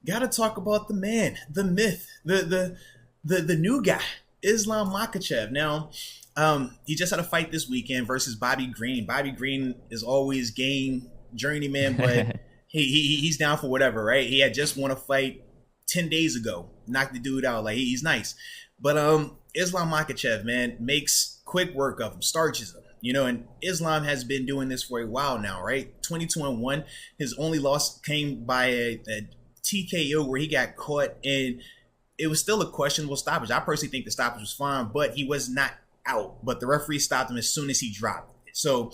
Gotta talk about the man, the myth, the new guy, Islam Makhachev. Now, he just had a fight this weekend versus Bobby Green. Bobby Green is always game journeyman, but he's down for whatever, right? He had just won a fight 10 days ago, knocked the dude out. Like he's nice, but Islam Makhachev, man, makes quick work of him, starches him. And Islam has been doing this for a while now, right? 22-1. His only loss came by a TKO where he got caught, and it was still a questionable stoppage. I personally think the stoppage was fine, but he was not out. But the referee stopped him as soon as he dropped it. So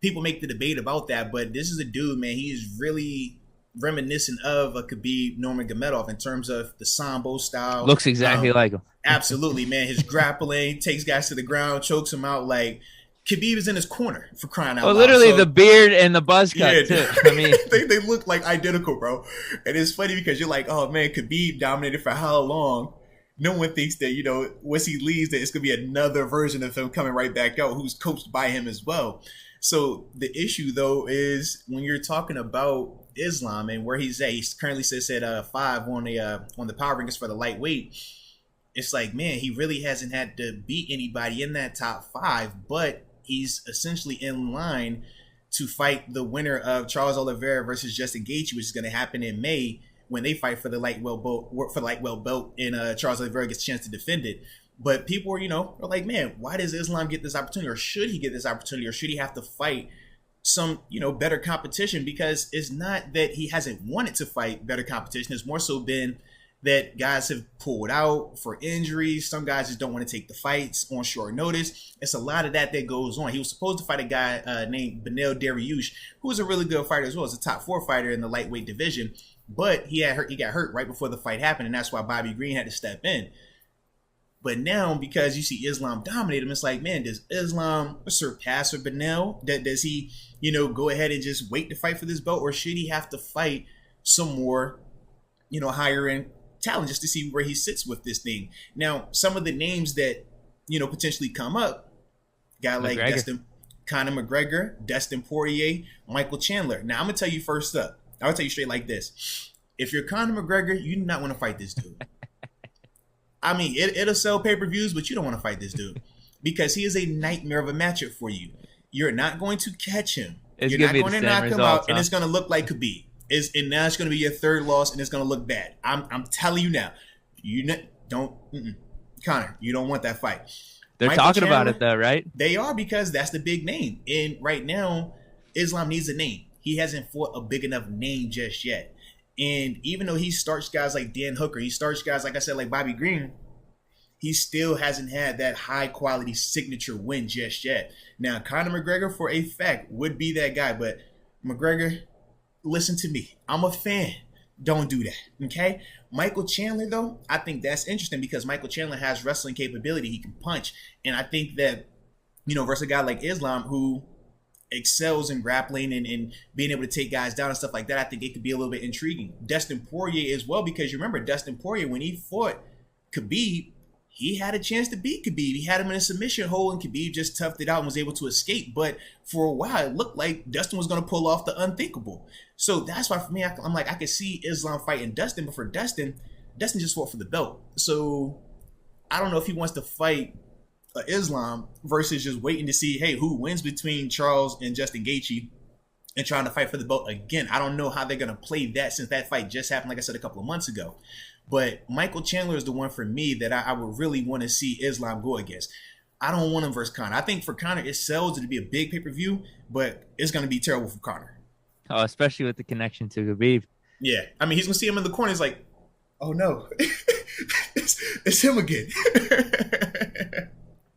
people make the debate about that, but this is a dude, man. He is really reminiscent of a Khabib Nurmagomedov in terms of the Sambo style. Looks exactly like him. Absolutely, man. His grappling takes guys to the ground, chokes him out. Like Khabib is in his corner for crying out loud. Literally the beard and the buzz cut too. I mean, they look like identical, bro. And it's funny because you're like, oh man, Khabib dominated for how long? No one thinks that, once he leaves, that it's going to be another version of him coming right back out who's coached by him as well. So the issue, though, is when you're talking about Islam and where he's at, he currently sits at 5 on the power rankings for the lightweight. It's like, man, he really hasn't had to beat anybody in that top 5, but he's essentially in line to fight the winner of Charles Oliveira versus Justin Gaethje, which is going to happen in May when they fight for the light welterweight belt, and Charles Oliveira gets a chance to defend it. But people are like, man, why does Islam get this opportunity, or should he get this opportunity, or should he have to fight some, better competition? Because it's not that he hasn't wanted to fight better competition. It's more so been that guys have pulled out for injuries. Some guys just don't want to take the fights on short notice. It's a lot of that goes on. He was supposed to fight a guy named Beneil Dariush, who was a really good fighter as well. As a top 4 fighter in the lightweight division. But he got hurt right before the fight happened, and that's why Bobby Green had to step in. But now, because you see Islam dominate him, it's like, man, does Islam surpass Beneil? Does he, go ahead and just wait to fight for this belt, or should he have to fight some more, higher end talent just to see where he sits with this thing? Now, some of the names that potentially come up, guy like Conor McGregor, Dustin Poirier, Michael Chandler. Now, I'm gonna tell you first up. I'll tell you straight like this: if you're Conor McGregor, you do not want to fight this dude. I mean, it'll sell pay-per-views, but you don't want to fight this dude because he is a nightmare of a matchup for you. You're not going to catch him. You're not going to knock him out, and it's going to look like Khabib. And now it's going to be your third loss, and it's going to look bad. I'm telling you now. Conor, you don't want that fight. They're talking about it though, right? They are, because that's the big name. And right now, Islam needs a name. He hasn't fought a big enough name just yet. And even though he starts guys like Dan Hooker, he starts guys, like I said, like Bobby Green, he still hasn't had that high quality signature win just yet. Now, Conor McGregor, for a fact, would be that guy. But McGregor, listen to me. I'm a fan. Don't do that, okay? Michael Chandler, though, I think that's interesting because Michael Chandler has wrestling capability. He can punch. And I think that, versus a guy like Islam who excels in grappling and being able to take guys down and stuff like that, I think it could be a little bit intriguing. Dustin Poirier as well, because you remember Dustin Poirier, when he fought Khabib, he had a chance to beat Khabib. He had him in a submission hole, and Khabib just toughed it out and was able to escape. But for a while, it looked like Dustin was going to pull off the unthinkable. So that's why, for me, I'm like, I could see Islam fighting Dustin, but for Dustin just fought for the belt. So I don't know if he wants to fight Islam versus just waiting to see, hey, who wins between Charles and Justin Gaethje and trying to fight for the belt again. I don't know how they're going to play that since that fight just happened, like I said, a couple of months ago. But Michael Chandler is the one for me that I would really want to see Islam go against. I don't want him versus Conor. I think for Conor, it sells to be a big pay-per-view, but it's going to be terrible for Conor. Oh, especially with the connection to Khabib. Yeah. I mean, he's going to see him in the corner. He's like, oh, no. it's him again.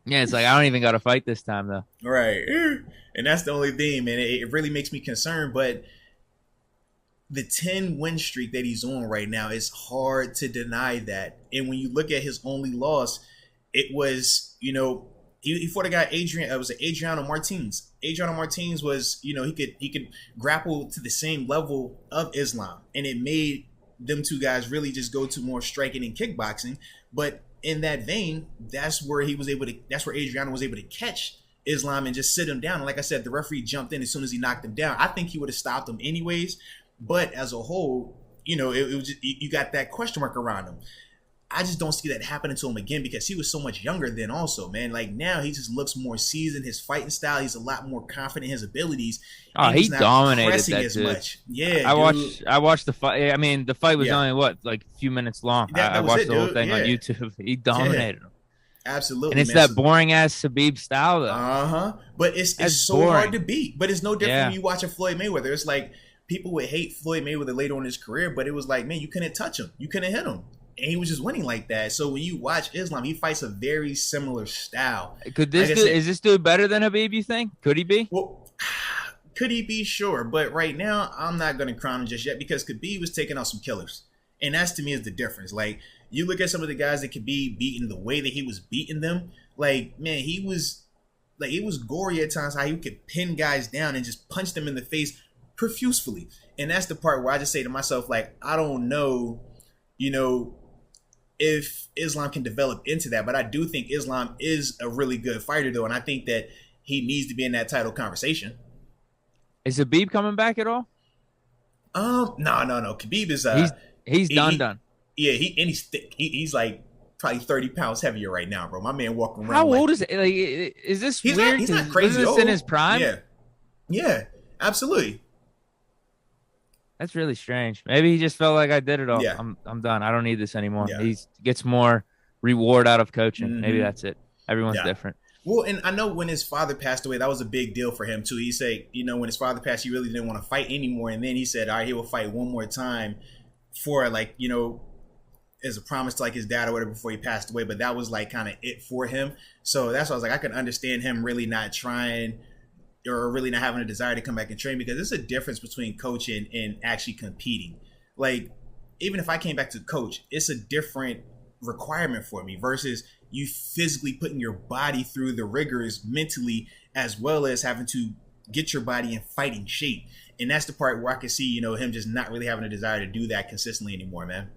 Yeah, it's like, I don't even got to fight this time, though. Right. And that's the only thing, man. It really makes me concerned. But the 10-win streak that he's on right now, it's hard to deny that. And when you look at his only loss, it was, he fought a guy, Adriano Martins. Adriano Martins was, he could grapple to the same level of Islam. And it made them two guys really just go to more striking and kickboxing. But in that vein, that's where Adriano was able to catch Islam and just sit him down. And like I said, the referee jumped in as soon as he knocked him down. I think he would have stopped him anyways. But as a whole, it was just, you got that question mark around him. I just don't see that happening to him again because he was so much younger then also, man. Like now he just looks more seasoned. His fighting style, he's a lot more confident in his abilities. Oh, he dominated that as dude. Much. Yeah, I watched the fight. I mean, the fight was only like a few minutes long. I watched the whole thing on YouTube. He dominated him. Absolutely. And it's that boring ass Khabib style though. But it's so hard to beat. But it's no different when you watch a Floyd Mayweather. It's like people would hate Floyd Mayweather later on in his career, but it was like, man, you couldn't touch him. You couldn't hit him. And he was just winning like that. So when you watch Islam, he fights a very similar style. Is this dude better than Khabib, you think? Could he be? Well, could he be? Sure. But right now, I'm not going to crown him just yet because Khabib was taking out some killers. And that's, to me, is the difference. Like, you look at some of the guys that Khabib beating, the way that he was beating them, like, man, it was gory at times how he could pin guys down and just punch them in the face profusely. And that's the part where I just say to myself, like, I don't know, if Islam can develop into that. But I do think Islam is a really good fighter, though. And I think that he needs to be in that title conversation. Is Khabib coming back at all? No. Khabib is he's done. Yeah, he's thick. He's like probably 30 pounds heavier right now, bro. My man walking around. How old is it? Like, is this weird? He's not crazy old. Is this in his prime? Yeah, absolutely. That's really strange. Maybe he just felt like I did it all. Yeah. I'm done. I don't need this anymore. Yeah. He gets more reward out of coaching. Mm-hmm. Maybe that's it. Everyone's different. Well, and I know when his father passed away, that was a big deal for him too. He said, when his father passed, he really didn't want to fight anymore. And then he said, all right, he will fight one more time for like, as a promise to like his dad or whatever before he passed away. But that was like kind of it for him. So that's why I was like, I can understand him really not trying or really not having a desire to come back and train, because there's a difference between coaching and actually competing. Like, even if I came back to coach, it's a different requirement for me versus you physically putting your body through the rigors mentally, as well as having to get your body in fighting shape. And that's the part where I can see, him just not really having a desire to do that consistently anymore, man.